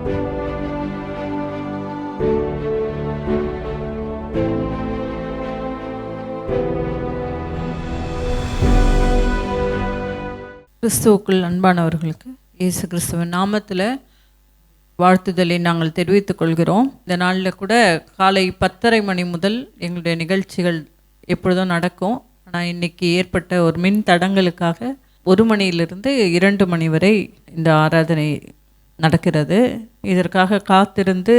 கிறிஸ்துவுக்குள் அன்பானவர்களுக்கு இயேசு கிறிஸ்துவின் நாமத்தில் வாழ்த்துதலை நாங்கள் தெரிவித்துக் கொள்கிறோம். இந்த நாளில் கூட காலை 10:30 மணி முதல் எங்களுடைய நிகழ்ச்சிகள் எப்பொழுதும் நடக்கும். ஆனால் இன்றைக்கி ஏற்பட்ட ஒரு மின் தடங்களுக்காக 1 மணியிலிருந்து 2 மணி வரை இந்த ஆராதனை நடக்கிறது. இதற்காக காத்திருந்து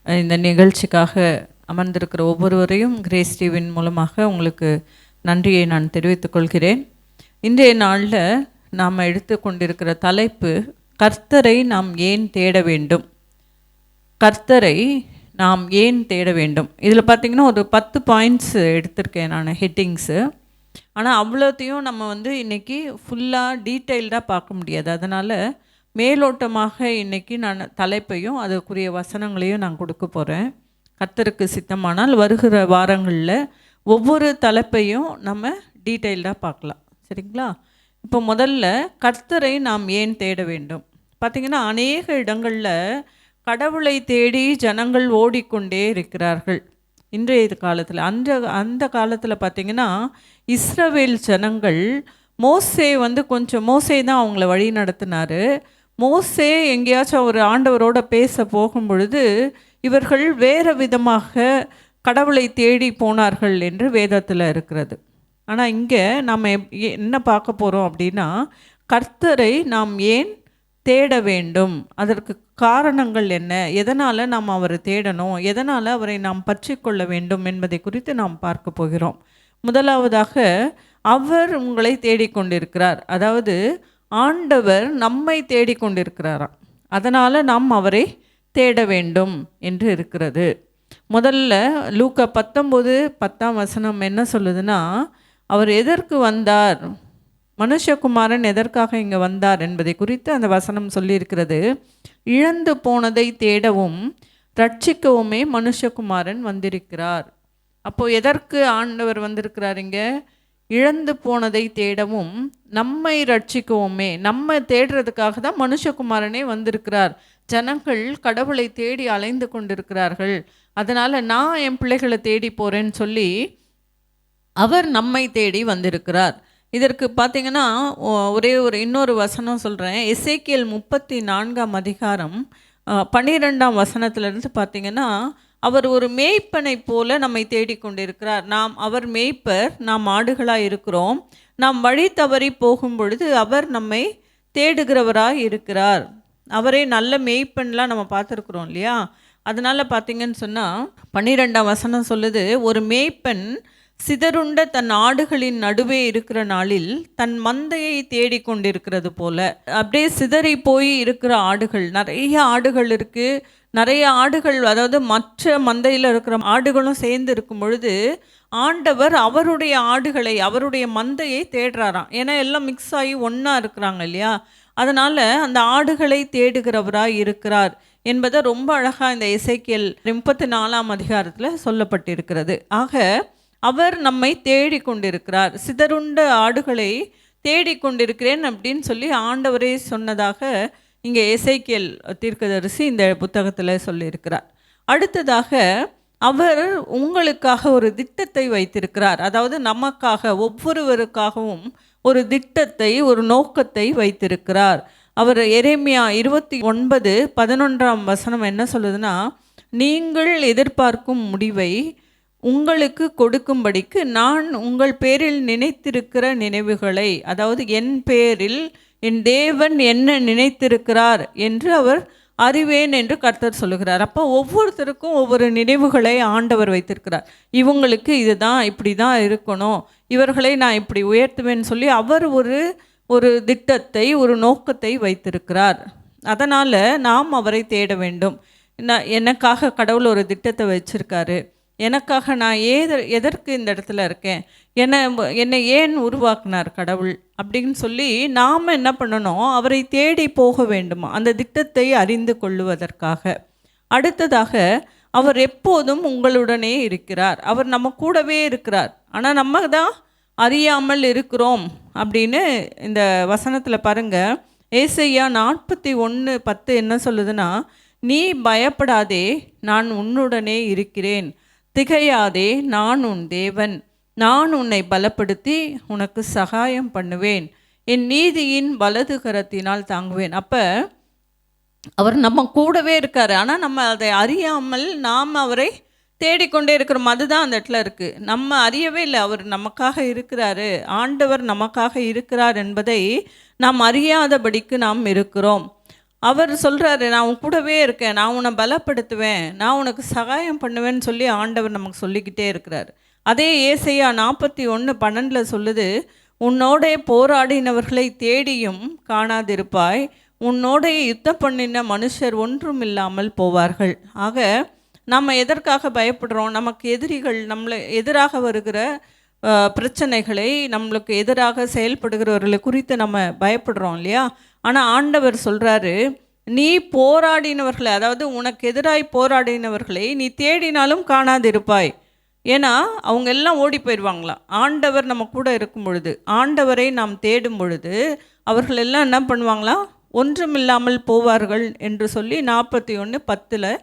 இந்த நிகழ்ச்சிக்காக அமர்ந்திருக்கிற ஒவ்வொருவரையும் கிரேஸ் டிவியின் மூலமாக உங்களுக்கு நன்றியை நான் தெரிவித்துக் கொள்கிறேன். இன்றைய நாளில் நாம் எடுத்துக்கொண்டிருக்கிற தலைப்பு, கர்த்தரை நாம் ஏன் தேட வேண்டும். கர்த்தரை நாம் ஏன் தேட வேண்டும். இதில் பார்த்திங்கன்னா ஒரு 10 பாயிண்ட்ஸ் எடுத்திருக்கேன் நான், ஹெட்டிங்ஸு. ஆனால் அவ்வளோத்தையும் நம்ம இன்றைக்கி ஃபுல்லாக டீட்டெயில்டாக பார்க்க முடியாது. அதனால் மேலோட்டமாக இன்றைக்கி நான் தலைப்பையும் அதுக்குரிய வசனங்களையும் நான் கொடுக்க போகிறேன். கர்த்தருக்கு சித்தமானால் வருகிற வாரங்களில் ஒவ்வொரு தலைப்பையும் நம்ம டீட்டெயில்டாக பார்க்கலாம். சரிங்களா? இப்போ முதல்ல கர்த்தரை நாம் ஏன் தேட வேண்டும். பார்த்திங்கன்னா அநேக இடங்களில் கடவுளை தேடி ஜனங்கள் ஓடிக்கொண்டே இருக்கிறார்கள் இன்றைய காலத்தில். அந்த காலத்தில் பார்த்திங்கன்னா இஸ்ரவேல் ஜனங்கள் மோசே மோசே தான் அவங்கள வழி நடத்தினார். மோசே எங்கேயாச்சும் ஒரு ஆண்டவரோட பேச போகும் பொழுது இவர்கள் வேறு விதமாக கடவுளை தேடி போனார்கள் என்று வேதத்தில் இருக்கிறது. ஆனால் இங்கே நம்ம என்ன பார்க்க போகிறோம் அப்படின்னா, கர்த்தரை நாம் ஏன் தேட வேண்டும், அதற்கு காரணங்கள் என்ன, எதனால் நாம் அவரை தேடணும், எதனால் அவரை நாம் பற்றி கொள்ள வேண்டும் என்பதை குறித்து நாம் பார்க்க போகிறோம். முதலாவதாக, அவர் உங்களை தேடிக்கொண்டிருக்கிறார். அதாவது ஆண்டவர் நம்மை தேடிக்கொண்டிருக்கிறாராம். அதனால் நாம் அவரை தேட வேண்டும் என்று இருக்கிறது. முதல்ல லூக்கா 19:10 என்ன சொல்லுதுன்னா, அவர் எதற்கு வந்தார், மனுஷகுமாரன் எதற்காக இங்கே வந்தார் என்பதை குறித்து அந்த வசனம் சொல்லியிருக்கிறது. இழந்து போனதை தேடவும் ரட்சிக்கவுமே மனுஷகுமாரன் வந்திருக்கிறார். அப்போது எதற்கு ஆண்டவர் வந்திருக்கிறார் இங்கே? இழந்து போனதை தேடவும் நம்மை ரட்சிக்கவுமே, நம்ம தேடுறதுக்காக தான் மனுஷகுமாரனே வந்திருக்கிறார். ஜனங்கள் கடவுளை தேடி அலைந்து கொண்டிருக்கிறார்கள். அதனால் நான் என் பிள்ளைகளை தேடி போகிறேன்னு சொல்லி அவர் நம்மை தேடி வந்திருக்கிறார். இதற்கு பார்த்திங்கன்னா இன்னொரு வசனம் சொல்கிறேன். எசேக்கியேல் 34 12 வசனத்திலிருந்து பார்த்திங்கன்னா, அவர் ஒரு மேய்ப்பனை போல நம்மை தேடிக்கொண்டிருக்கிறார். அவர் மேய்ப்பர், நாம் ஆடுகளாக இருக்கிறோம். நாம் வழி தவறி போகும் பொழுது அவர் நம்மை தேடுகிறவராக இருக்கிறார். அவரே நல்ல மேய்ப்பன்லாம் நம்ம பார்த்துருக்குறோம் இல்லையா? அதனால் பார்த்திங்கன்னு சொன்னால் 12 வசனம் சொல்லுது, ஒரு மேய்ப்பன் சிதறுண்ட தன் ஆடுகளின் நடுவே இருக்கிற நாளில் தன் மந்தையை தேடிக்கொண்டிருக்கிறது போல. அப்படியே சிதறி போய் இருக்கிற ஆடுகள், நிறைய ஆடுகள் இருக்குது. நிறைய ஆடுகள், அதாவது மற்ற மந்தையில் இருக்கிற ஆடுகளும் சேர்ந்து இருக்கும் பொழுது ஆண்டவர் அவருடைய ஆடுகளை, அவருடைய மந்தையை தேடுறாராம். ஏன்னா எல்லாம் மிக்ஸ் ஆகி ஒன்றா இருக்கிறாங்க இல்லையா? அதனால் அந்த ஆடுகளை தேடுகிறவராக இருக்கிறார் என்பதை ரொம்ப அழகாக இந்த எசேக்கியேல் 34 சொல்லப்பட்டிருக்கிறது. ஆக அவர் நம்மை தேடிக்கொண்டிருக்கிறார். சிதறுண்ட ஆடுகளை தேடிக்கொண்டிருக்கிறேன் அப்படின்னு சொல்லி ஆண்டவரே சொன்னதாக இங்கே எசேக்கியேல் தீர்க்கதரிசி இந்த புத்தகத்தில் சொல்லியிருக்கிறார். அடுத்ததாக, அவர் உங்களுக்காக ஒரு திட்டத்தை வைத்திருக்கிறார். அதாவது நமக்காக, ஒவ்வொருவருக்காகவும் ஒரு திட்டத்தை, ஒரு நோக்கத்தை வைத்திருக்கிறார். அவர் எரேமியா 29:11 என்ன சொல்லுதுன்னா, நீங்கள் எதிர்பார்க்கும் முடிவை உங்களுக்கு கொடுக்கும்படிக்கு நான் உங்கள் பேரில் நினைத்திருக்கிற நினைவுகளை, அதாவது என் பேரில் என் தேவன் என்ன நினைத்திருக்கிறார் என்று அவர் அறிவேன் என்று கர்த்தர் சொல்லுகிறார். அப்போ ஒவ்வொருத்தருக்கும் ஒவ்வொரு நினைவுகளை ஆண்டவர் வைத்திருக்கிறார். இவங்களுக்கு இதுதான், இப்படி தான் இருக்கணும், இவர்களை நான் இப்படி உயர்த்துவேன்னு சொல்லி அவர் ஒரு திட்டத்தை, ஒரு நோக்கத்தை வைத்திருக்கிறார். அதனால் நாம் அவரை தேட வேண்டும். எனக்காக கடவுள் ஒரு திட்டத்தை வச்சுருக்காரு. எனக்காக நான் எதற்கு இந்த இடத்துல இருக்கேன், என்னை ஏன் உருவாக்குனார் கடவுள் அப்படின்னு சொல்லி நாம் என்ன பண்ணணும்? அவரை தேடி போக வேண்டுமா, அந்த திட்டத்தை அறிந்து கொள்ளுவதற்காக. அடுத்ததாக, அவர் எப்போதும் உங்களுடனே இருக்கிறார். அவர் நம்ம கூடவே இருக்கிறார். ஆனால் நம்ம தான் அறியாமல் இருக்கிறோம் அப்படின்னு இந்த வசனத்தில் பாருங்கள். ஏசாயா 41:10 என்ன சொல்லுதுன்னா, நீ பயப்படாதே, நான் உன்னுடனே இருக்கிறேன். திகையாதே, நான் உன் தேவன். நான் உன்னை பலப்படுத்தி உனக்கு சகாயம் பண்ணுவேன். என் நீதியின் வலது கரத்தினால் தாங்குவேன். அப்போ அவர் நம்ம கூடவே இருக்கார். ஆனால் நம்ம அதை அறியாமல் நாம் அவரை தேடிக்கொண்டே இருக்கிறோம். அதுதான் அந்த இடத்துல இருக்குது. நம்ம அறியவே இல்லை அவர் நமக்காக இருக்கிறாரு, ஆண்டவர் நமக்காக இருக்கிறார் என்பதை நாம் அறியாதபடிக்கு நாம் இருக்கிறோம். அவர் சொல்கிறாரு, நான் உன் கூடவே இருக்கேன், நான் உன்னை பலப்படுத்துவேன், நான் உனக்கு சகாயம் பண்ணுவேன்னு சொல்லி ஆண்டவர் நமக்கு சொல்லிக்கிட்டே இருக்கிறார். அதே ஏசையா 41:12 சொல்லுது, உன்னோடே போராடினவர்களை தேடியும் காணாதிருப்பாய், உன்னோடைய யுத்தம் பண்ணின மனுஷர் ஒன்றும் இல்லாமல் போவார்கள். ஆக நம்ம எதற்காக பயப்படுறோம்? நமக்கு எதிரிகள், நம்மளை எதிராக வருகிற பிரச்சனைகளை, நம்மளுக்கு எதிராக செயல்படுகிறவர்களை குறித்து நம்ம பயப்படுறோம் இல்லையா? ஆனால் ஆண்டவர் சொல்கிறாரு, நீ போராடினவர்களை, அதாவது உனக்கு எதிராய் போராடினவர்களை நீ தேடினாலும் காணாதிருப்பாய். ஏன்னா அவங்க எல்லாம் ஓடி போயிடுவாங்களாம். ஆண்டவர் நம்ம கூட இருக்கும் பொழுது, ஆண்டவரை நாம் தேடும் பொழுது அவர்கள் எல்லாம் என்ன பண்ணுவாங்களாம்? ஒன்றுமில்லாமல் போவார்கள் என்று சொல்லி 41:10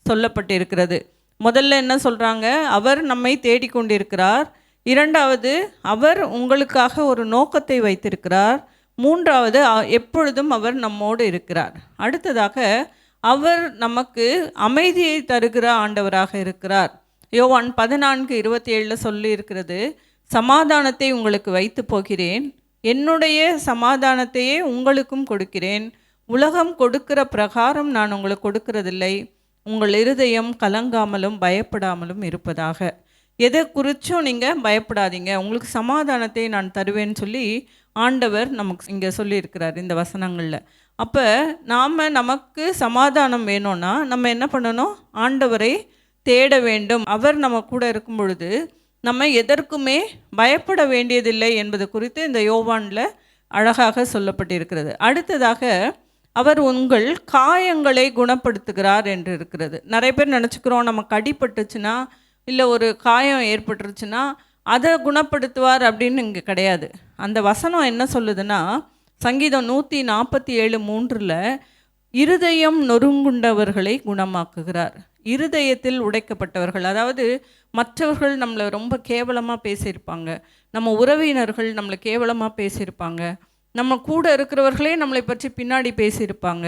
சொல்லப்பட்டிருக்கிறது. முதல்ல என்ன சொல்கிறாங்க? அவர் நம்மை தேடிக்கொண்டிருக்கிறார். இரண்டாவது, அவர் உங்களுக்காக ஒரு நோக்கத்தை வைத்திருக்கிறார். மூன்றாவது, எப்பொழுதும் அவர் நம்மோடு இருக்கிறார். அடுத்ததாக, அவர் நமக்கு அமைதியை தருகிற ஆண்டவராக இருக்கிறார். யோவான் 14:27 சொல்லி இருக்கிறது, சமாதானத்தை உங்களுக்கு வைத்து போகிறேன், என்னுடைய சமாதானத்தையே உங்களுக்கும் கொடுக்கிறேன். உலகம் கொடுக்கிற பிரகாரம் நான் உங்களுக்கு கொடுக்கறதில்லை. உங்கள் இருதயம் கலங்காமலும் பயப்படாமலும் இருப்பதாக. எதை குறித்தும் நீங்கள் பயப்படாதீங்க, உங்களுக்கு சமாதானத்தை நான் தருவேன்னு சொல்லி ஆண்டவர் நமக்கு இங்கே சொல்லியிருக்கிறார் இந்த வசனங்களில். அப்போ நமக்கு சமாதானம் வேணும்னா நம்ம என்ன பண்ணணும்? ஆண்டவரை தேட வேண்டும். அவர் நம்ம கூட இருக்கும் பொழுது நம்ம எதற்குமே பயப்பட வேண்டியதில்லை என்பது குறித்து இந்த யோவானில் அழகாக சொல்லப்பட்டிருக்கிறது. அடுத்ததாக, அவர் உங்கள் காயங்களை குணப்படுத்துகிறார் என்று இருக்கிறது. நிறைய பேர் நினச்சிக்கிறோம், நமக்கு அடிபட்டுச்சுன்னா இல்லை ஒரு காயம் ஏற்பட்டுருச்சுன்னா அதை குணப்படுத்துவார் அப்படின்னு இங்கே கிடையாது. அந்த வசனம் என்ன சொல்லுதுன்னா, சங்கீதம் 147:3 இருதயம் நொறுங்குண்டவர்களை குணமாக்குகிறார். இருதயத்தில் உடைக்கப்பட்டவர்கள், அதாவது மற்றவர்கள் நம்மளை ரொம்ப கேவலமாக பேசியிருப்பாங்க, நம்ம உறவினர்கள் நம்மளை கேவலமாக பேசியிருப்பாங்க, நம்ம கூட இருக்கிறவர்களே நம்மளை பற்றி பின்னாடி பேசியிருப்பாங்க.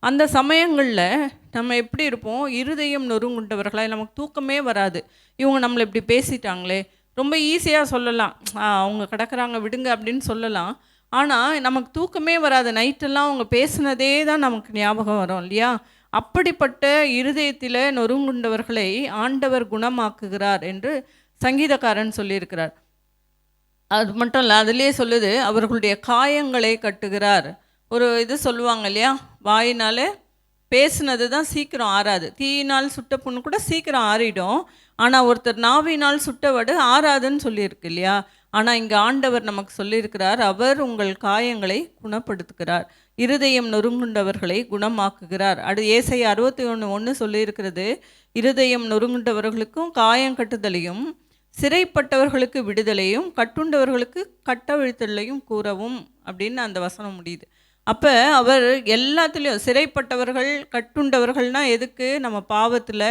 அந்த சமயங்களில் நம்ம எப்படி இருப்போம்? இருதயம் நொறுங்குண்டவர்களாக, நமக்கு தூக்கமே வராது. இவங்க நம்மளை இப்படி பேசிட்டாங்களே, ரொம்ப ஈஸியாக சொல்லலாம், அவங்க கிடக்கிறாங்க விடுங்க அப்படின்னு சொல்லலாம். ஆனால் நமக்கு தூக்கமே வராது. நைட்டெல்லாம் அவங்க பேசுனதே தான் நமக்கு ஞாபகம் வரும் இல்லையா? அப்படிப்பட்ட இருதயத்தில் நொறுங்குண்டவர்களை ஆண்டவர் குணமாக்குகிறார் என்று சங்கீதக்காரன் சொல்லியிருக்கிறார். அது மட்டும் இல்லை, அதுலேயே சொல்லுது, அவர்களுடைய காயங்களை கட்டுகிறார். ஒரு இது சொல்லுவாங்க இல்லையா, வாயினால் பேசுனது தான் சீக்கிரம் ஆறாது, தீயினால் சுட்ட புண்ணு கூட சீக்கிரம் ஆறிடும், ஆனால் ஒருத்தர் நாவினால் சுட்டவடு ஆறாதுன்னு சொல்லியிருக்கு இல்லையா? ஆனால் இங்கே ஆண்டவர் நமக்கு சொல்லியிருக்கிறார், அவர் உங்கள் காயங்களை குணப்படுத்துகிறார், இருதயம் நொறுங்குண்டவர்களை குணமாக்குகிறார். ஏசாயா 61:1 சொல்லியிருக்கிறது, இருதயம் நொறுங்குண்டவர்களுக்கும் காயம் கட்டுதலையும், சிறைப்பட்டவர்களுக்கு விடுதலையும், கட்டுண்டவர்களுக்கு கட்டவிழ்த்தலையும் கூறவும் அப்படின்னு அந்த வசனம் முடியுது. அப்போ அவர் எல்லாத்துலேயும், சிறைப்பட்டவர்கள் கட்டுண்டவர்கள்னால் எதுக்கு? நம்ம பாவத்தில்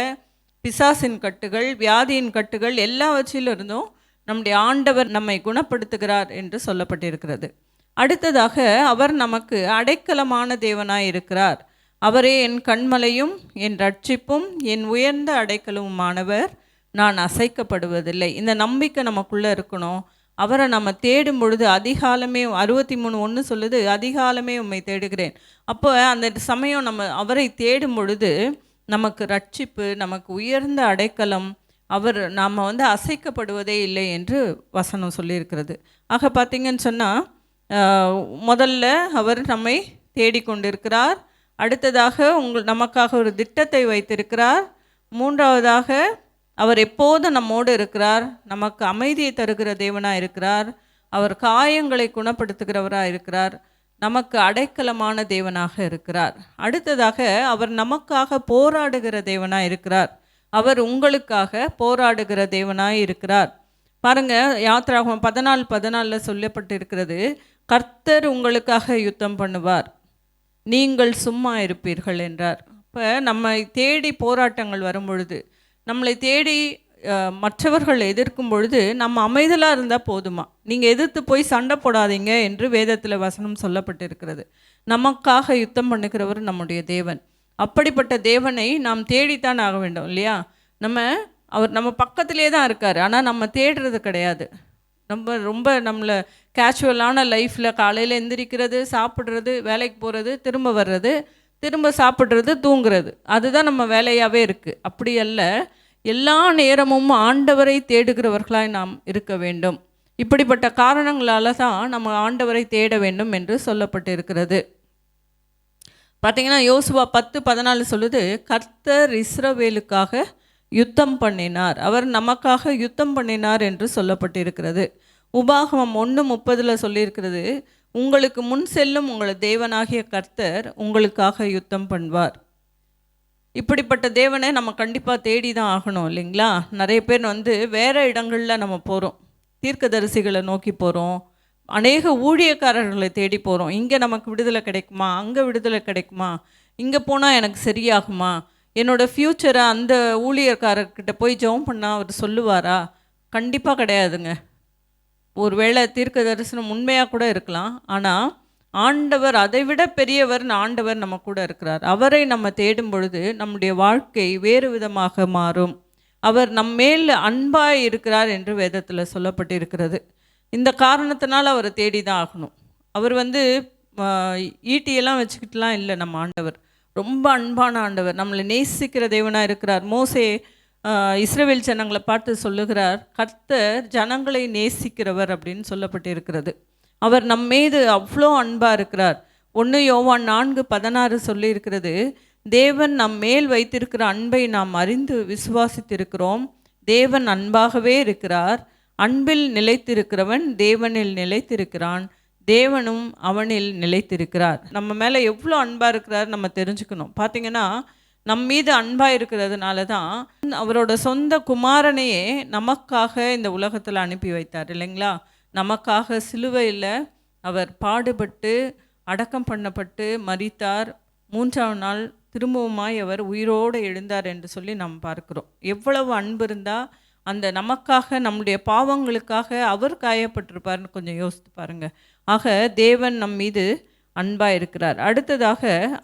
பிசாசின் கட்டுகள், வியாதியின் கட்டுகள் எல்லாவற்றிலும் இருந்தும் நம்முடைய ஆண்டவர் நம்மை குணப்படுத்துகிறார் என்று சொல்லப்பட்டிருக்கிறது. அடுத்ததாக, அவர் நமக்கு அடைக்கலமான தேவனாய் இருக்கிறார். அவரே என் கண்மலையும் என் ரட்சிப்பும் என் உயர்ந்த அடைக்கலமுமானவர், நான் அசைக்கப்படுவதில்லை. இந்த நம்பிக்கை நமக்குள்ளே இருக்கணும். அவரை நம்ம தேடும் பொழுது அதிகாலமே, 63:1 சொல்லுது, அதிகாலமே உம்மை தேடுகிறேன். அப்போ அந்த சமயம் நம்ம அவரை தேடும் பொழுது நமக்கு ரட்சிப்பு, நமக்கு உயர்ந்த அடைக்கலம், நாம் அசைக்கப்படுவதே இல்லை என்று வசனம் சொல்லியிருக்கிறது. ஆக பார்த்திங்கன்னு சொன்னால், முதல்ல அவர் நம்மை தேடிக்கொண்டிருக்கிறார். அடுத்ததாக நமக்காக ஒரு திட்டத்தை வைத்திருக்கிறார். மூன்றாவதாக, அவர் எப்போதும் நம்மோடு இருக்கிறார், நமக்கு அமைதியை தருகிற தேவனாக இருக்கிறார், அவர் காயங்களை குணப்படுத்துகிறவராக இருக்கிறார், நமக்கு அடைக்கலமான தேவனாக இருக்கிறார். அடுத்ததாக, அவர் நமக்காக போராடுகிற தேவனாக இருக்கிறார், அவர் உங்களுக்காக போராடுகிற தேவனாய் இருக்கிறார். பாருங்க, யாத்திராகமம் 14:14 சொல்லப்பட்டிருக்கிறது, கர்த்தர் உங்களுக்காக யுத்தம் பண்ணுவார், நீங்கள் சும்மா இருப்பீர்கள் என்றார். இப்போ நம்மை தேடி போராட்டங்கள் வரும் பொழுது, நம்மளை தேடி மற்றவர்கள் எதிர்க்கும் பொழுது நம்ம அமைதலாக இருந்தால் போதுமா? நீங்கள் எதிர்த்து போய் சண்டை போடாதீங்க என்று வேதத்தில் வசனம் சொல்லப்பட்டிருக்கிறது. நமக்காக யுத்தம் பண்ணுகிறவர் நம்முடைய தேவன். அப்படிப்பட்ட தேவனை நாம் தேடித்தான் ஆக வேண்டும் இல்லையா? அவர் நம்ம பக்கத்திலே தான் இருக்கார், ஆனால் நம்ம தேடுறது கிடையாது. ரொம்ப நம்மளை கேஷுவலான லைஃப்பில் காலையில் எந்திரிக்கிறது, சாப்பிட்றது, வேலைக்கு போகிறது, திரும்ப வர்றது, திரும்ப சாப்பிட்றது, தூங்குறது, அதுதான் நம்ம வேலையாகவே இருக்குது. அப்படி அல்ல, எல்லா நேரமும் ஆண்டவரை தேடுகிறவர்களாய் நாம் இருக்க வேண்டும். இப்படிப்பட்ட காரணங்களால் தான் நம்ம ஆண்டவரை தேட வேண்டும் என்று சொல்லப்பட்டு இருக்கிறது. பார்த்திங்கன்னா யோசுவா 10:14 சொல்லுது, கர்த்தர் இஸ்ரவேலுக்காக யுத்தம் பண்ணினார், அவர் நமக்காக யுத்தம் பண்ணினார் என்று சொல்லப்பட்டிருக்கிறது. உபாகமம் 1:30 சொல்லியிருக்கிறது, உங்களுக்கு முன் செல்லும் உங்கள் தேவனாகிய கர்த்தர் உங்களுக்காக யுத்தம் பண்ணுவார். இப்படிப்பட்ட தேவனை நம்ம கண்டிப்பாக தேடி தான் ஆகணும் இல்லைங்களா? நிறைய பேர் வேறு இடங்களில் நம்ம போகிறோம், தீர்க்கதரிசிகளை நோக்கி போகிறோம், அநேக ஊழியக்காரர்களை தேடி போகிறோம். இங்கே நமக்கு விடுதலை கிடைக்குமா, அங்கே விடுதலை கிடைக்குமா, இங்கே போனால் எனக்கு சரியாகுமா, என்னோடய ஃப்யூச்சரை அந்த ஊழியக்காரர்கிட்ட போய் ஜெபம் பண்ணால் அவர் சொல்லுவாரா? கண்டிப்பாக கிடையாதுங்க. ஒருவேளை தீர்க்க தரிசனம் உண்மையாக கூட இருக்கலாம், ஆனால் ஆண்டவர், அதைவிட பெரியவர் ஆண்டவர் நம்ம கூட இருக்கிறார். அவரை நம்ம தேடும் பொழுது நம்முடைய வாழ்க்கை வேறு விதமாக மாறும். அவர் நம்மேல் அன்பாய் இருக்கிறார் என்று வேதத்தில் சொல்லப்பட்டிருக்கிறது. இந்த காரணத்தினால் அவரை தேடி தான் ஆகணும். அவர் ஈட்டியெல்லாம் வச்சுக்கிட்டுலாம் இல்லை. நம்ம ஆண்டவர் ரொம்ப அன்பான ஆண்டவர், நம்மளை நேசிக்கிற தேவனாக இருக்கிறார். மோசே இஸ்ரவேல் ஜனங்களை பார்த்து சொல்லுகிறார், கர்த்தர் ஜனங்களை நேசிக்கிறவர் அப்படின்னு சொல்லப்பட்டிருக்கிறது. அவர் நம்மீது அவ்வளோ அன்பாக இருக்கிறார். 1 யோவான் 4:16 சொல்லியிருக்கிறது, தேவன் நம் மேல் வைத்திருக்கிற அன்பை நாம் அறிந்து விசுவாசித்திருக்கிறோம். தேவன் அன்பாகவே இருக்கிறார். அன்பில் நிலைத்திருக்கிறவன் தேவனில் நிலைத்திருக்கிறான், தேவனும் அவனில் நிலைத்திருக்கிறார். நம்ம மேலே எவ்வளோ அன்பாக இருக்கிறார் நம்ம தெரிஞ்சுக்கணும். பார்த்திங்கன்னா நம் மீது அன்பாக இருக்கிறதுனால தான் அவரோட சொந்த குமாரனையே நமக்காக இந்த உலகத்தில் அனுப்பி வைத்தார் இல்லைங்களா? நமக்காக சிலுவையில் அவர் பாடுபட்டு அடக்கம் பண்ணப்பட்டு மரித்தார், 3ஆம் நாள் திரும்பவுமாய் அவர் உயிரோடு எழுந்தார் என்று சொல்லி நாம் பார்க்கிறோம். எவ்வளவு அன்பு இருந்தால் அந்த நமக்காக, நம்முடைய பாவங்களுக்காக அவர் காயப்பட்டிருப்பார்னு கொஞ்சம் யோசித்து பாருங்கள். ஆக தேவன் நம் மீது அன்பாக இருக்கிறார். அடுத்ததாக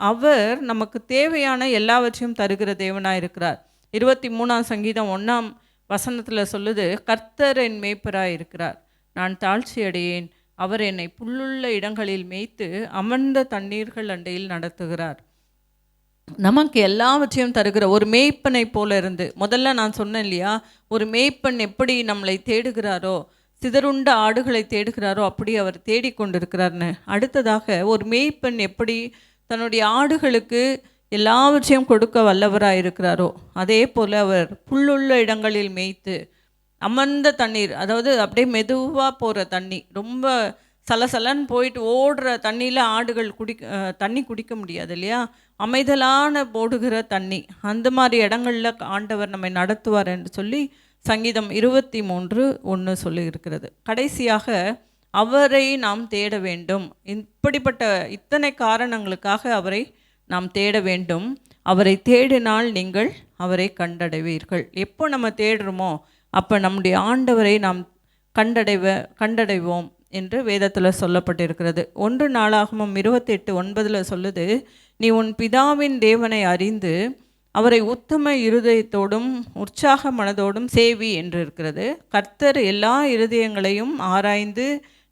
அவர் நமக்கு தேவையான எல்லாவற்றையும் தருகிற தேவனாக இருக்கிறார். 23ஆம் சங்கீதம் 1ஆம் வசனத்தில் சொல்லுது, கர்த்தர் என் மேய்ப்பராக இருக்கிறார், நான் தாழ்ச்சி அடையேன், அவர் என்னை புல்லுள்ள இடங்களில் மேய்த்து அமர்ந்த தண்ணீர்கள் அண்டையில் நடத்துகிறார். நமக்கு எல்லாவற்றையும் தருகிற ஒரு மேய்ப்பனை போல இருந்து, முதல்ல நான் சொன்னேன் இல்லையா, ஒரு மேய்ப்பன் எப்படி நம்மளை தேடுகிறாரோ, சிதறுண்ட ஆடுகளை தேடுகிறாரோ அப்படி அவர் தேடிக்கொண்டிருக்கிறார்னு. அடுத்ததாக ஒரு மேய்ப்பன் எப்படி தன்னுடைய ஆடுகளுக்கு எல்லாவற்றையும் கொடுக்க வல்லவராக இருக்கிறாரோ, அதே போல் அவர் புல்லுள்ள இடங்களில் மேய்த்து அமர்ந்த தண்ணீர், அதாவது அப்படியே மெதுவாக போகிற தண்ணி, ரொம்ப சலசலன்னு போயிட்டு ஓடுற தண்ணியில் ஆடுகள் தண்ணி குடிக்க முடியாது இல்லையா, அமைதலான போடுகிற தண்ணி, அந்த மாதிரி இடங்களில் ஆண்டவர் நம்மை நடத்துவார் என்று சொல்லி சங்கீதம் 23:1 சொல்லி இருக்கிறது. கடைசியாக அவரை நாம் தேட வேண்டும். இப்படிப்பட்ட இத்தனை காரணங்களுக்காக அவரை நாம் தேட வேண்டும். அவரை தேடினால் நீங்கள் அவரை கண்டடைவீர்கள். எப்போ நம்ம தேடுறோமோ அப்போ நம்முடைய ஆண்டவரை நாம் கண்டடைவோம் என்று வேதத்தில் சொல்லப்பட்டிருக்கிறது. 1 நாளாகமம் 28:9 சொல்லுது, நீ உன் பிதாவின் தேவனை அறிந்து அவரை உத்தம இருதயத்தோடும் உற்சாக மனதோடும் சேவி என்று இருக்கிறது. கர்த்தர் எல்லா இருதயங்களையும் ஆராய்ந்து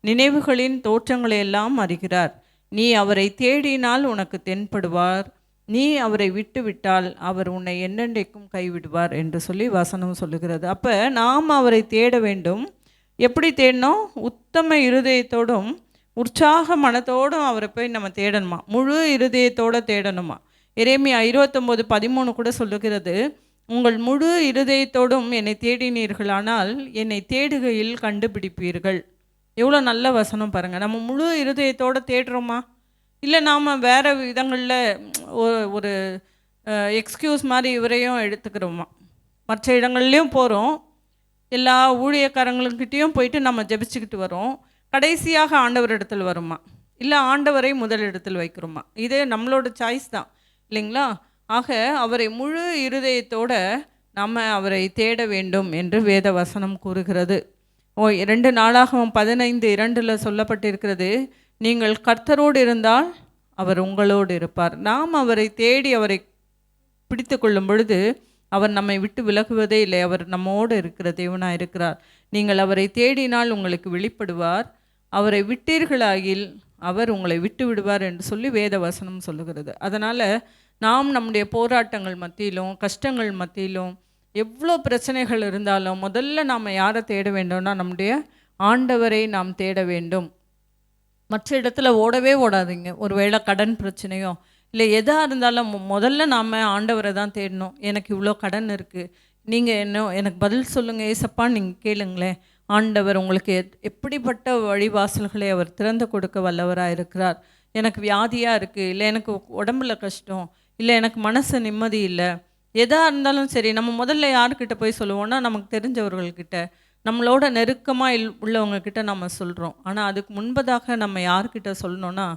நினைவுகளின் தோற்றங்களையெல்லாம் அறிகிறார். நீ அவரை தேடினால் உனக்கு தென்படுவார், நீ அவரை விட்டுவிட்டால் அவர் உன்னை என்னென்றைக்கும் கைவிடுவார் என்று சொல்லி வசனம் சொல்லுகிறது. அப்போ நாம் அவரை தேட வேண்டும். எப்படி தேடணும்? உத்தம இருதயத்தோடும் உற்சாக மனத்தோடும் அவரை போய் நம்ம தேடணுமா, முழு இருதயத்தோடு தேடணுமா. எரேமியா 29:13 கூட சொல்லுகிறது, உங்கள் முழு இருதயத்தோடும் என்னை தேடினீர்களானால் என்னை தேடுகையில் கண்டுபிடிப்பீர்கள். எவ்வளோ நல்ல வசனம் பாருங்கள். நம்ம முழு இருதயத்தோடு தேடுறோமா, இல்லை நாம் வேறு விதங்களில் ஒரு எக்ஸ்கியூஸ் மாதிரி இவரையும் எடுத்துக்கிறோமா? மற்ற இடங்கள்லேயும் போகிறோம், எல்லா ஊழியக்காரங்களுக்கிட்டேயும் போயிட்டு நம்ம ஜெபிச்சுக்கிட்டு வரோம், கடைசியாக ஆண்டவர் இடத்துல வருமா, இல்லை ஆண்டவரை முதல் இடத்தில் வைக்கிறோமா? இது நம்மளோட சாய்ஸ் தான் இல்லைங்களா? ஆக அவரை முழு இருதயத்தோட நம்ம அவரை தேட வேண்டும் என்று வேத வசனம் கூறுகிறது. 2 நாளாகமம் 15:2 சொல்லப்பட்டிருக்கிறது, நீங்கள் கர்த்தரோடு இருந்தால் அவர் உங்களோடு இருப்பார். நாம் அவரை தேடி அவரை பிடித்து கொள்ளும் பொழுது அவர் நம்மை விட்டு விலகுவதே இல்லை. அவர் நம்மோடு இருக்கிற தேவனாக இருக்கிறார். நீங்கள் அவரை தேடினால் உங்களுக்கு வெளிப்படுவார், அவரை விட்டீர்களாகில் அவர் உங்களை விட்டு விடுவார் என்று சொல்லி வேத வசனம் சொல்லுகிறது. அதனால் நாம் நம்முடைய போராட்டங்கள் மத்தியிலும் கஷ்டங்கள் மத்தியிலும் எவ்வளோ பிரச்சனைகள் இருந்தாலும் முதல்ல நாம் யாரை தேட வேண்டும்னா நம்முடைய ஆண்டவரை நாம் தேட வேண்டும். மற்ற இடத்துல ஓடவே ஓடாதீங்க. ஒரு வேளை கடன் பிரச்சனையோ இல்லை எதாக இருந்தாலும் முதல்ல நாம் ஆண்டவரை தான் தேடணும். எனக்கு இவ்வளோ கடன் இருக்குது, நீங்கள் எனக்கு பதில் சொல்லுங்கள் ஏசப்பான்னு நீங்கள் கேளுங்களேன். ஆண்டவர் உங்களுக்கு எப்படிப்பட்ட வழிவாசல்களை அவர் திறந்து கொடுக்க வல்லவராக இருக்கிறார். எனக்கு வியாதியாக இருக்குது, இல்லை எனக்கு உடம்புல கஷ்டம், இல்லை எனக்கு மனசு நிம்மதி இல்லை, எதாக இருந்தாலும் சரி நம்ம முதல்ல யார்கிட்ட போய் சொல்லுவோம்னா நமக்கு தெரிஞ்சவர்கள்கிட்ட, நம்மளோட நெருக்கமாக உள்ளவங்கக்கிட்ட நம்ம சொல்கிறோம். ஆனால் அதுக்கு முன்பதாக நம்ம யார்கிட்ட சொல்லணுன்னா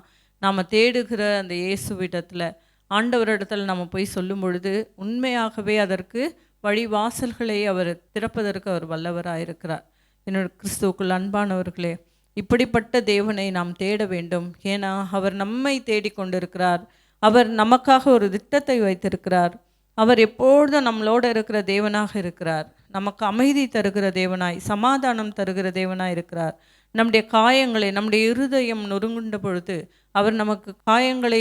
நாம் தேடுகிற அந்த இயேசுவிடத்தில் ஆண்டவரிடத்தில் நம்ம போய் சொல்லும் பொழுது உண்மையாகவே அதற்கு வழிவாசல்களை அவர் திறப்பதற்கு அவர் வல்லவராக இருக்கிறார். என்னோட கிறிஸ்துவுக்குள் அன்பானவர்களே, இப்படிப்பட்ட தேவனை நாம் தேட வேண்டும். ஏன்னா அவர் நம்மை தேடிக்கொண்டிருக்கிறார். அவர் நமக்காக ஒரு திட்டத்தை வைத்திருக்கிறார். அவர் எப்பொழுதும் நம்மளோடு இருக்கிற தேவனாக இருக்கிறார். நமக்கு அமைதி தருகிற தேவனாய், சமாதானம் தருகிற தேவனாய் இருக்கிறார். நம்முடைய காயங்களை, நம்முடைய இருதயம் நொறுங்குண்ட பொழுது அவர் நமக்கு காயங்களை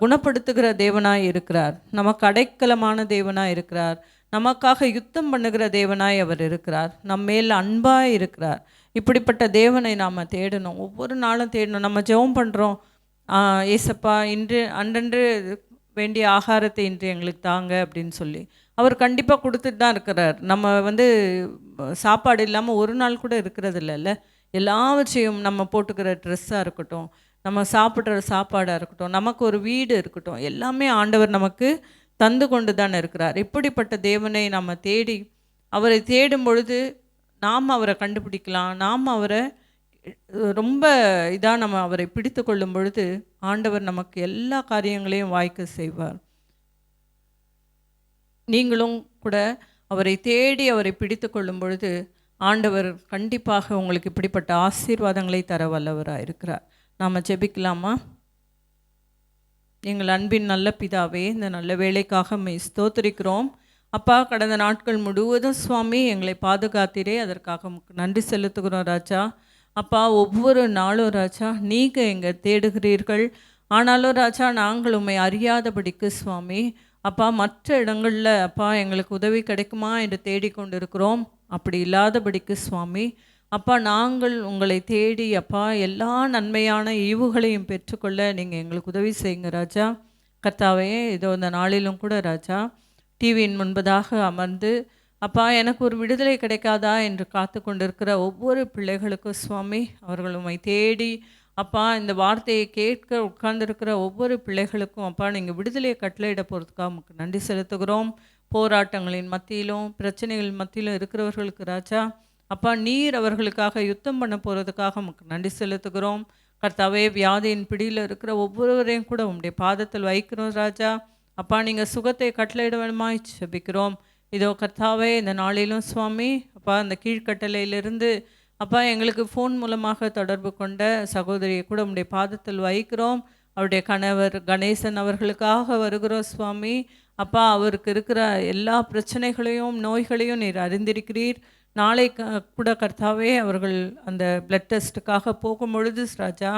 குணப்படுத்துகிற தேவனாய் இருக்கிறார். நமக்கு அடைக்கலமான தேவனாய் இருக்கிறார். நமக்காக யுத்தம் பண்ணுகிற தேவனாய் அவர் இருக்கிறார். நம்மேல் அன்பாய் இருக்கிறார். இப்படிப்பட்ட தேவனை நாம் தேடணும், ஒவ்வொரு நாளும் தேடணும். நம்ம ஜெபம் பண்ணுறோம், ஏசப்பா இன்று அன்றன்று வேண்டிய ஆகாரத்தை இன்று எங்களுக்கு தாங்க அப்படின்னு சொல்லி. அவர் கண்டிப்பாக கொடுத்துட்டு தான் இருக்கிறார். நம்ம சாப்பாடு இல்லாமல் ஒரு நாள் கூட இருக்கிறது இல்லைல்ல. எல்லாவற்றையும் நம்ம போட்டுக்கிற ட்ரெஸ்ஸாக இருக்கட்டும், நம்ம சாப்பிட்ற சாப்பாடாக இருக்கட்டும், நமக்கு ஒரு வீடு இருக்கட்டும், எல்லாமே ஆண்டவர் நமக்கு தந்து கொண்டு தான் இருக்கிறார். இப்படிப்பட்ட தேவனை நம்ம தேடி அவரை தேடும் பொழுது நாம் அவரை கண்டுபிடிக்கலாம். நாம் அவரை ரொம்ப இதாக நம்ம அவரை பிடித்து கொள்ளும் பொழுது ஆண்டவர் நமக்கு எல்லா காரியங்களையும் வாய்க்க செய்வார். நீங்களும் கூட அவரை தேடி அவரை பிடித்து கொள்ளும் பொழுது ஆண்டவர் கண்டிப்பாக உங்களுக்கு இப்படிப்பட்ட ஆசீர்வாதங்களை தர வல்லவராக இருக்கிறார். நாம் ஜெபிக்கலாமா? எங்கள் அன்பின் நல்ல பிதாவே, இந்த நல்ல வேலைக்காக ஸ்தோத்திரிக்கிறோம். அப்பா, கடந்த நாட்கள் முழுவதும் சுவாமி எங்களை பாதுகாத்தீரே, அதற்காக நன்றி செலுத்துகிறோம் ராஜா. அப்பா, ஒவ்வொரு நாளும் ராஜா நீங்கள் எங்கே தேடுகிறீர்கள். ஆனாலும் ராஜா நாங்கள் உண்மை அறியாதபடிக்கு சுவாமி அப்பா மற்ற இடங்களில் அப்பா எங்களுக்கு உதவி கிடைக்குமா என்று தேடிக்கொண்டிருக்கிறோம். அப்படி இல்லாதபடிக்கு சுவாமி அப்பா நாங்கள் உங்களை தேடி அப்பா எல்லா நன்மையான ஈவுகளையும் பெற்றுக்கொள்ள நீங்கள் எங்களுக்கு உதவி செய்யுங்க ராஜா. கர்த்தாவே, இதோ இந்த நாளிலும் கூட ராஜா டிவியின் முன்பதாக அமர்ந்து அப்பா எனக்கு ஒரு விடுதலை கிடைக்காதா என்று காத்து கொண்டிருக்கிற ஒவ்வொரு பிள்ளைகளுக்கும் சுவாமி அவர்கள் உம்மை தேடி அப்பா இந்த வார்த்தையை கேட்க உட்கார்ந்துருக்கிற ஒவ்வொரு பிள்ளைகளுக்கும் அப்பா நீங்கள் விடுதலையை கட்டளையிட போகிறதுக்காக நமக்கு நன்றி செலுத்துகிறோம். போராட்டங்களின் மத்தியிலும் பிரச்சனைகள் மத்தியிலும் இருக்கிறவர்களுக்கு ராஜா அப்பா நீர் அவர்களுக்காக யுத்தம் பண்ண போகிறதுக்காக நமக்கு நன்றி செலுத்துகிறோம். கர்த்தாவே, வியாதியின் பிடியில் இருக்கிற ஒவ்வொருவரையும் கூட உங்களுடைய பாதத்தில் வைக்கிறோம் ராஜா. அப்பா நீங்கள் சுகத்தை கட்டளையிட வேணுமாய் ஜெபிக்கிறோம். இதோ கர்த்தாவே, இந்த நாளிலும் சுவாமி அப்பா அந்த கீழ்கட்டளையிலிருந்து அப்பா எங்களுக்கு ஃபோன் மூலமாக தொடர்பு கொண்ட சகோதரியை கூட உங்களுடைய பாதத்தில் வைக்கிறோம். அவருடைய கணவர் கணேசன் அவர்களுக்காக வருகிறோம் சுவாமி. அப்பா அவருக்கு இருக்கிற எல்லா பிரச்சனைகளையும் நோய்களையும் நீர் அறிந்திருக்கிறீர். நாளை கூட கர்த்தாவே அவர்கள் அந்த பிளட் டெஸ்ட்டுக்காக போகும் பொழுது ராஜா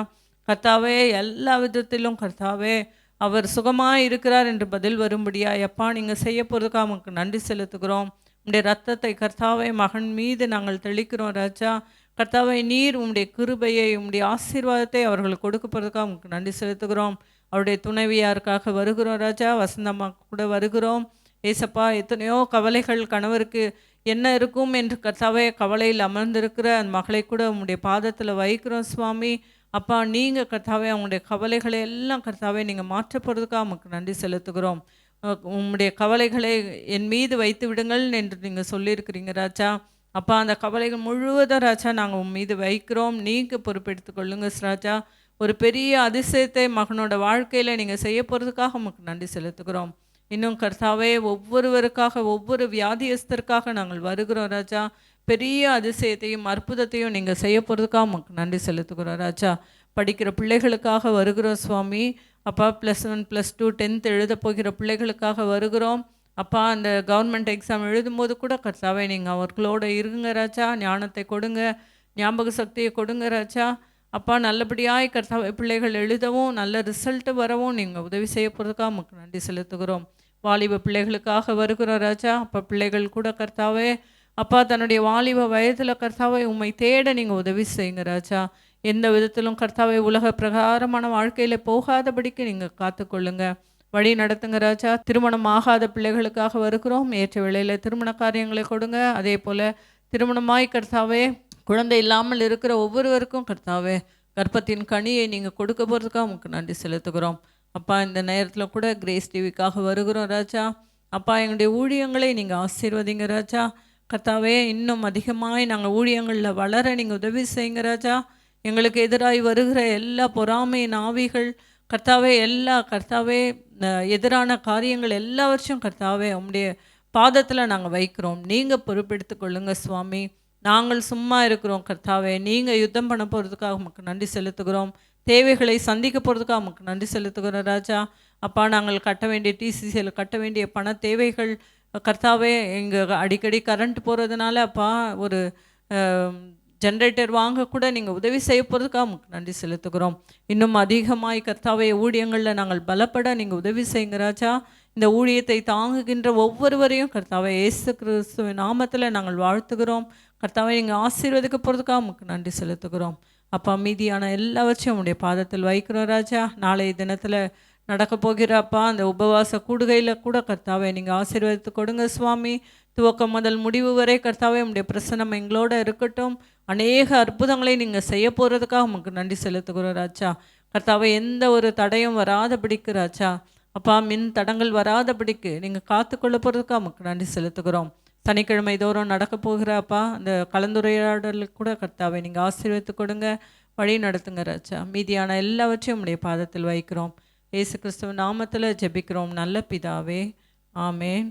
கர்த்தாவே எல்லா விதத்திலும் கர்த்தாவே அவர் சுகமாக இருக்கிறார் என்று பதில் வரும்படியா எப்பா நீங்கள் செய்ய போகிறதுக்காக நமக்கு நன்றி செலுத்துகிறோம். உங்களுடைய ரத்தத்தை கர்த்தாவே மகன் மீது நாங்கள் தெளிக்கிறோம் ராஜா. கர்த்தாவே நீர் உங்களுடைய கிருபையை உங்களுடைய ஆசீர்வாதத்தை அவர்களுக்கு கொடுக்க போகிறதுக்காக உங்களுக்கு நன்றி செலுத்துகிறோம். அவருடைய துணைவியாருக்காக வருகிறோம் ராஜா. வசந்தம்மா கூட வருகிறோம். ஏசப்பா, எத்தனையோ கவலைகள் கணவருக்கு என்ன இருக்கும் என்று கர்த்தாவே கவலையில் அமர்ந்திருக்கிற அந்த மகளை கூட உங்களுடைய பாதத்தில் வைக்கிறோம் சுவாமி. அப்பா நீங்கள் கர்த்தாவே அவங்களுடைய கவலைகளை எல்லாம் கர்த்தாவே நீங்கள் மாற்ற போகிறதுக்காக நமக்கு நன்றி செலுத்துகிறோம். உங்களுடைய கவலைகளை என் மீது வைத்து விடுங்கள் என்று நீங்கள் சொல்லியிருக்கிறீங்க ராஜா. அப்பா அந்த கவலைகள் முழுவதும் ராஜா நாங்கள் உன் மீது வைக்கிறோம். நீங்கள் பொறுப்பெடுத்து கொள்ளுங்க ராஜா. ஒரு பெரிய அதிசயத்தை மகனோட வாழ்க்கையில் நீங்கள் செய்ய போகிறதுக்காக நமக்கு நன்றி செலுத்துகிறோம். இன்னும் கர்த்தாவே ஒவ்வொருவருக்காக ஒவ்வொரு வியாதியஸ்தருக்காக நாங்கள் வருகிறோம் ராஜா. பெரிய அதிசயத்தையும் அற்புதத்தையும் நீங்கள் செய்ய போகிறதுக்காக உமக்கு நன்றி செலுத்துகிறோம் ராஜா. படிக்கிற பிள்ளைகளுக்காக வருகிறோம் சுவாமி. அப்பா +1 +2 10th எழுத போகிற பிள்ளைகளுக்காக வருகிறோம். அப்பா அந்த கவர்மெண்ட் எக்ஸாம் எழுதும்போது கூட கர்த்தாவே நீங்கள் அவர்களோட இருங்க ராஜா. ஞானத்தை கொடுங்க, ஞாபக சக்தியை கொடுங்க ராஜா. அப்பா நல்லபடியாய் கர்த்தாவே பிள்ளைகள் எழுதவும் நல்ல ரிசல்ட்டு வரவும் நீங்கள் உதவி செய்ய போகிறதுக்காக உமக்கு நன்றி செலுத்துகிறோம். வாலிப பிள்ளைகளுக்காக வருகிறோம் ராஜா. அப்போ பிள்ளைகள் கூட கர்த்தாவே அப்பா தன்னுடைய வாலிப வயதில் கர்த்தாவை உம்மை தேட நீங்கள் உதவி செய்யுங்க ராஜா. எந்த விதத்திலும் கர்த்தாவை உலக பிரகாரமான வாழ்க்கையில் போகாதபடிக்கு நீங்கள் காத்துக்கொள்ளுங்க, வழி நடத்துங்க ராஜா. திருமணம் ஆகாத பிள்ளைகளுக்காக வருகிறோம். ஏற்ற வேளையில் திருமண காரியங்களை கொடுங்க. அதே போல் திருமணமாய் கர்த்தாவே குழந்தை இல்லாமல் இருக்கிற ஒவ்வொருவருக்கும் கர்த்தாவே கர்ப்பத்தின் கனியை நீங்கள் கொடுக்க போகிறதுக்காக உங்களுக்கு நன்றி செலுத்துகிறோம். அப்பா இந்த நேரத்தில் கூட கிரேஸ் டிவிக்காக வருகிறோம் ராஜா. அப்பா எங்களுடைய ஊழியங்களை நீங்கள் ஆசீர்வதிங்க ராஜா. கர்த்தாவே இன்னும் அதிகமாய் நாங்கள் ஊழியங்களில் வளர நீங்கள் உதவி செய்யுங்க ராஜா. எங்களுக்கு எதிராய் வருகிற எல்லா பொறாமையின் ஆவிகள் கர்த்தாவே கர்த்தாவே எதிரான காரியங்கள் எல்லாவற்றையும் கர்த்தாவே உம்முடைய பாதத்தில் நாங்கள் வைக்கிறோம். நீங்கள் பொறுப்பெடுத்து கொள்ளுங்க சுவாமி. நாங்கள் சும்மா இருக்கிறோம் கர்த்தாவே. நீங்கள் யுத்தம் பண்ண போகிறதுக்காக உமக்கு நன்றி செலுத்துகிறோம். தேவைகளை சந்திக்க போகிறதுக்காக உமக்கு நன்றி செலுத்துகிறோம் ராஜா. அப்பா நாங்கள் கட்ட வேண்டிய டிசிசியில் கட்ட வேண்டிய பண தேவைகள் கர்த்தாவே இங்கே அடிக்கடி கரண்ட் போகிறதுனால அப்பா ஒரு ஜென்ரேட்டர் வாங்க கூட நீங்கள் உதவி செய்ய போகிறதுக்காக உங்களுக்கு நன்றி செலுத்துகிறோம். இன்னும் அதிகமாய் கர்த்தாவே ஊழியங்களில் நாங்கள் பலப்பட நீங்கள் உதவி செய்யுங்க ராஜா. இந்த ஊழியத்தை தாங்குகின்ற ஒவ்வொருவரையும் கர்த்தாவே இயேசு கிறிஸ்துவின் நாமத்தில் நாங்கள் வாழ்த்துகிறோம். கர்த்தாவை நீங்கள் ஆசீர்வதிக்க போகிறதுக்காக உங்களுக்கு நன்றி செலுத்துகிறோம். அப்பா மீதியான எல்லாவற்றையும் உடைய பாதத்தில் வைக்கிறோம் ராஜா. நாளைய தினத்தில் நடக்க போகிற அப்பா அந்த உபவாச கூடுகையில் கூட கர்த்தாவை நீங்கள் ஆசீர்வதித்து கொடுங்க சுவாமி. துவக்கம் முதல் முடிவு வரை கர்த்தாவே உடைய பிரசன்னம் எங்களோட இருக்கட்டும். அநேக அற்புதங்களை நீங்கள் செய்ய போகிறதுக்காக உங்களுக்கு நன்றி செலுத்துகிறோம் ராஜா. கர்த்தாவை எந்த ஒரு தடையும் வராதபடிக்கு ராஜா. அப்பா மின் தடங்கள் வராதபடிக்கு நீங்கள் காத்துக்கொள்ள போகிறதுக்காக உங்களுக்கு நன்றி செலுத்துகிறோம். சனிக்கிழமை தோறும் நடக்க போகிற அப்பா அந்த கலந்துரையாடலுக்கு கூட கர்த்தாவை நீங்கள் ஆசீர்வதித்து கொடுங்க, வழி நடத்துங்க ராஜா. மீதியான எல்லாவற்றையும் உடைய பாதத்தில் வைக்கிறோம். இயேசு கிறிஸ்துவ நாமத்தில் ஜெபிக்கிறோம் நல்ல பிதாவே, ஆமென்.